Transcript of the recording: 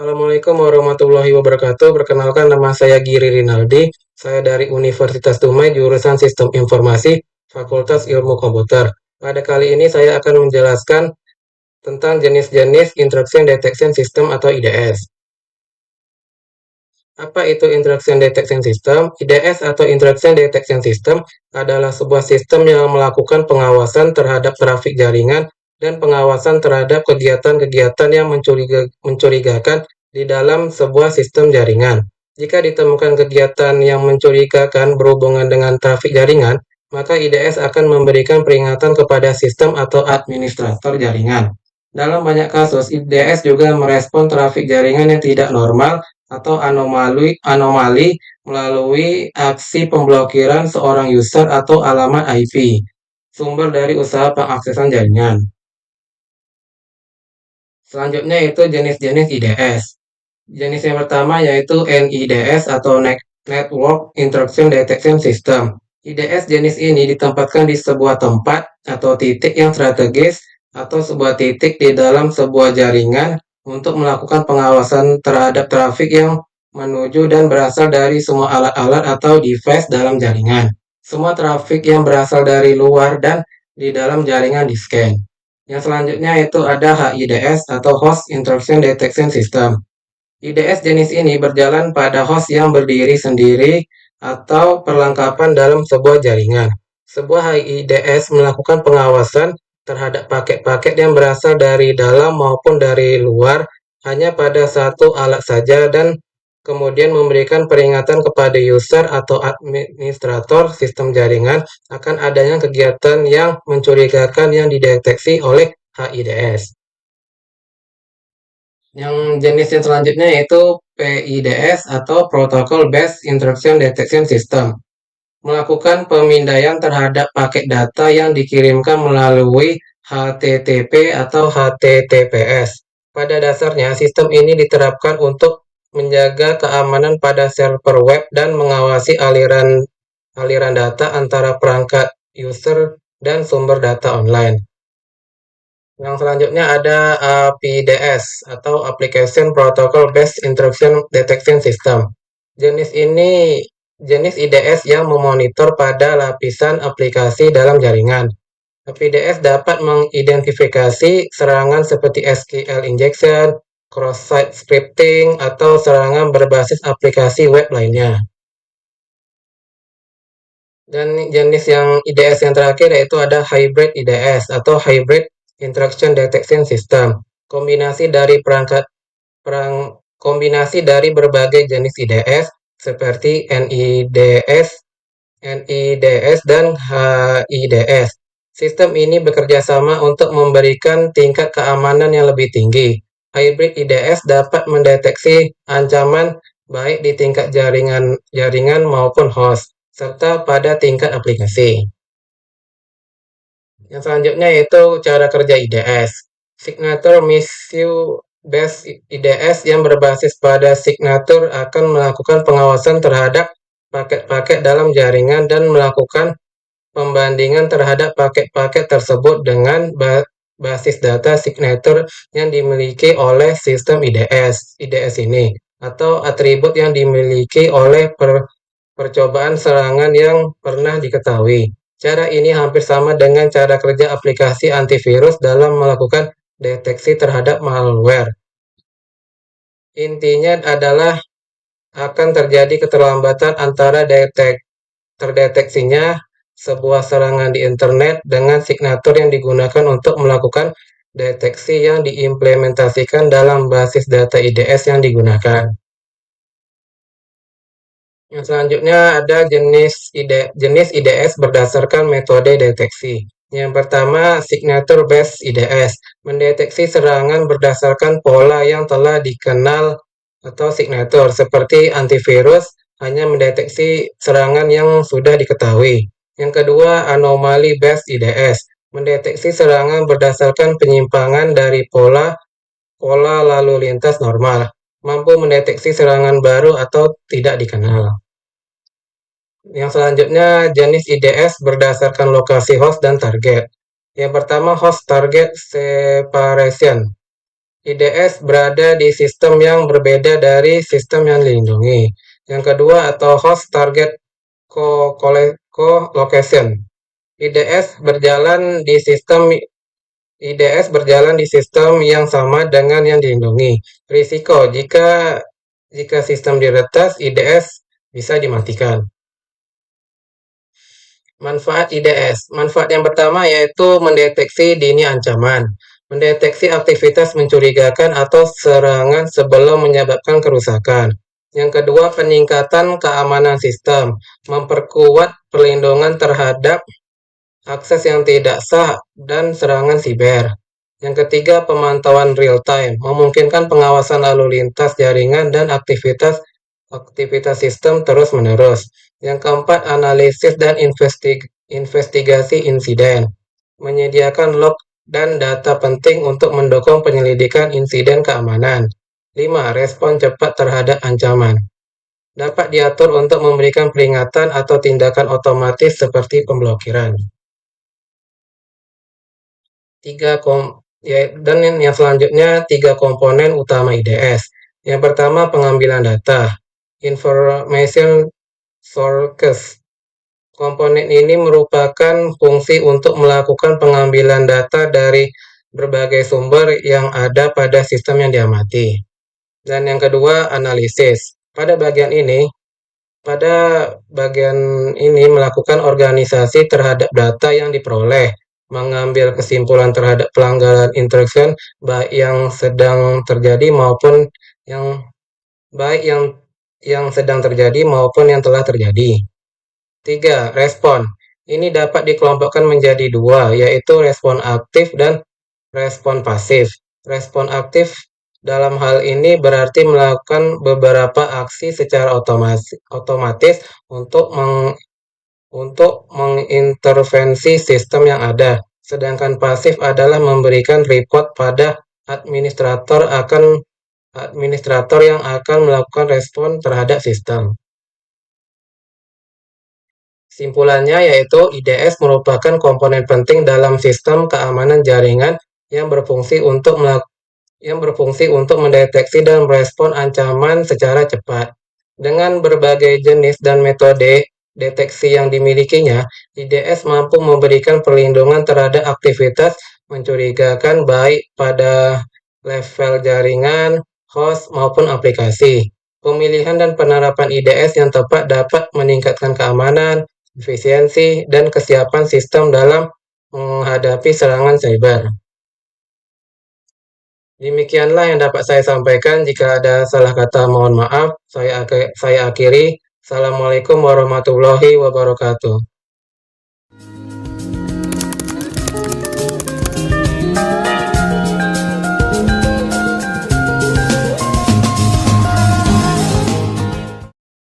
Assalamualaikum warahmatullahi wabarakatuh. Perkenalkan nama saya Giri Rinaldi. Saya dari Universitas Dumai, jurusan Sistem Informasi, Fakultas Ilmu Komputer. Pada kali ini saya akan menjelaskan tentang jenis-jenis Intrusion Detection System atau IDS. Apa itu Intrusion Detection System? IDS atau Intrusion Detection System adalah sebuah sistem yang melakukan pengawasan terhadap trafik jaringan dan pengawasan terhadap kegiatan-kegiatan yang mencurigakan di dalam sebuah sistem jaringan. Jika ditemukan kegiatan yang mencurigakan berhubungan dengan trafik jaringan, maka IDS akan memberikan peringatan kepada sistem atau administrator jaringan. Dalam banyak kasus, IDS juga merespon trafik jaringan yang tidak normal atau anomali melalui aksi pemblokiran seorang user atau alamat IP, sumber dari usaha pengaksesan jaringan. Selanjutnya itu jenis-jenis IDS. Jenis yang pertama yaitu NIDS atau Network Intrusion Detection System. IDS jenis ini ditempatkan di sebuah tempat atau titik yang strategis atau sebuah titik di dalam sebuah jaringan untuk melakukan pengawasan terhadap trafik yang menuju dan berasal dari semua alat-alat atau device dalam jaringan. Semua trafik yang berasal dari luar dan di dalam jaringan di-scan. Yang selanjutnya itu ada HIDS atau Host Intrusion Detection System. IDS jenis ini berjalan pada host yang berdiri sendiri atau perlengkapan dalam sebuah jaringan. Sebuah HIDS melakukan pengawasan terhadap paket-paket yang berasal dari dalam maupun dari luar hanya pada satu alat saja dan kemudian memberikan peringatan kepada user atau administrator sistem jaringan akan adanya kegiatan yang mencurigakan yang dideteksi oleh HIDS. Yang jenis yang selanjutnya yaitu PIDS atau Protocol Based Intrusion Detection System. Melakukan pemindaian terhadap paket data yang dikirimkan melalui HTTP atau HTTPS. Pada dasarnya, sistem ini diterapkan untuk menjaga keamanan pada server web dan mengawasi aliran data antara perangkat user dan sumber data online. Yang selanjutnya ada APDS atau Application Protocol Based Intrusion Detection System. Jenis IDS yang memonitor pada lapisan aplikasi dalam jaringan. APDS dapat mengidentifikasi serangan seperti SQL injection, cross-site scripting, atau serangan berbasis aplikasi web lainnya. Dan jenis yang IDS yang terakhir yaitu ada Hybrid IDS atau Hybrid Intrusion Detection System. Kombinasi dari berbagai jenis IDS seperti NIDS dan HIDS. Sistem ini bekerja sama untuk memberikan tingkat keamanan yang lebih tinggi. Hybrid IDS dapat mendeteksi ancaman baik di tingkat jaringan maupun host, serta pada tingkat aplikasi. Yang selanjutnya yaitu cara kerja IDS. Signature Misuse Based IDS yang berbasis pada signature akan melakukan pengawasan terhadap paket-paket dalam jaringan dan melakukan pembandingan terhadap paket-paket tersebut dengan basis data signature yang dimiliki oleh sistem IDS ini, atau atribut yang dimiliki oleh percobaan serangan yang pernah diketahui. Cara ini hampir sama dengan cara kerja aplikasi antivirus dalam melakukan deteksi terhadap malware. Intinya adalah akan terjadi keterlambatan antara terdeteksinya sebuah serangan di internet dengan signatur yang digunakan untuk melakukan deteksi yang diimplementasikan dalam basis data IDS yang digunakan. Yang selanjutnya ada jenis IDS berdasarkan metode deteksi. Yang pertama, Signature Based IDS, mendeteksi serangan berdasarkan pola yang telah dikenal atau signature, seperti antivirus hanya mendeteksi serangan yang sudah diketahui. Yang kedua, Anomaly Based IDS, mendeteksi serangan berdasarkan penyimpangan dari pola lalu lintas normal, mampu mendeteksi serangan baru atau tidak dikenal. Yang selanjutnya, jenis IDS berdasarkan lokasi host dan target. Yang pertama, host target separation. IDS berada di sistem yang berbeda dari sistem yang dilindungi. Yang kedua atau host target co-location. IDS berjalan di sistem yang sama dengan yang dilindungi. Risiko jika sistem diretas, IDS bisa dimatikan. Manfaat IDS. Manfaat yang pertama yaitu mendeteksi dini ancaman. Mendeteksi aktivitas mencurigakan atau serangan sebelum menyebabkan kerusakan. Yang kedua, peningkatan keamanan sistem. Memperkuat perlindungan terhadap akses yang tidak sah dan serangan siber. Yang ketiga, pemantauan real time. Memungkinkan pengawasan lalu lintas jaringan dan aktivitas sistem terus-menerus. Yang keempat, analisis dan investigasi insiden. Menyediakan log dan data penting untuk mendukung penyelidikan insiden keamanan. 5. Respon cepat terhadap ancaman. Dapat diatur untuk memberikan peringatan atau tindakan otomatis seperti pemblokiran. Dan yang selanjutnya 3 komponen utama IDS. Yang pertama, pengambilan data. Information sources. Komponen ini merupakan fungsi untuk melakukan pengambilan data dari berbagai sumber yang ada pada sistem yang diamati. Dan yang kedua, analisis. Pada bagian ini melakukan organisasi terhadap data yang diperoleh, mengambil kesimpulan terhadap pelanggaran interaction baik yang sedang terjadi maupun yang telah terjadi. 3. Respon. Ini dapat dikelompokkan menjadi 2, yaitu respon aktif dan respon pasif. Respon aktif dalam hal ini berarti melakukan beberapa aksi secara otomatis untuk mengintervensi sistem yang ada. Sedangkan pasif adalah memberikan report pada administrator yang akan melakukan respon terhadap sistem. Simpulannya yaitu IDS merupakan komponen penting dalam sistem keamanan jaringan yang berfungsi untuk mendeteksi dan merespon ancaman secara cepat. Dengan berbagai jenis dan metode deteksi yang dimilikinya, IDS mampu memberikan perlindungan terhadap aktivitas mencurigakan baik pada level jaringan, host, maupun aplikasi. Pemilihan dan penerapan IDS yang tepat dapat meningkatkan keamanan, efisiensi, dan kesiapan sistem dalam menghadapi serangan cyber. Demikianlah yang dapat saya sampaikan. Jika ada salah kata, mohon maaf. Saya akhiri. Assalamualaikum warahmatullahi wabarakatuh.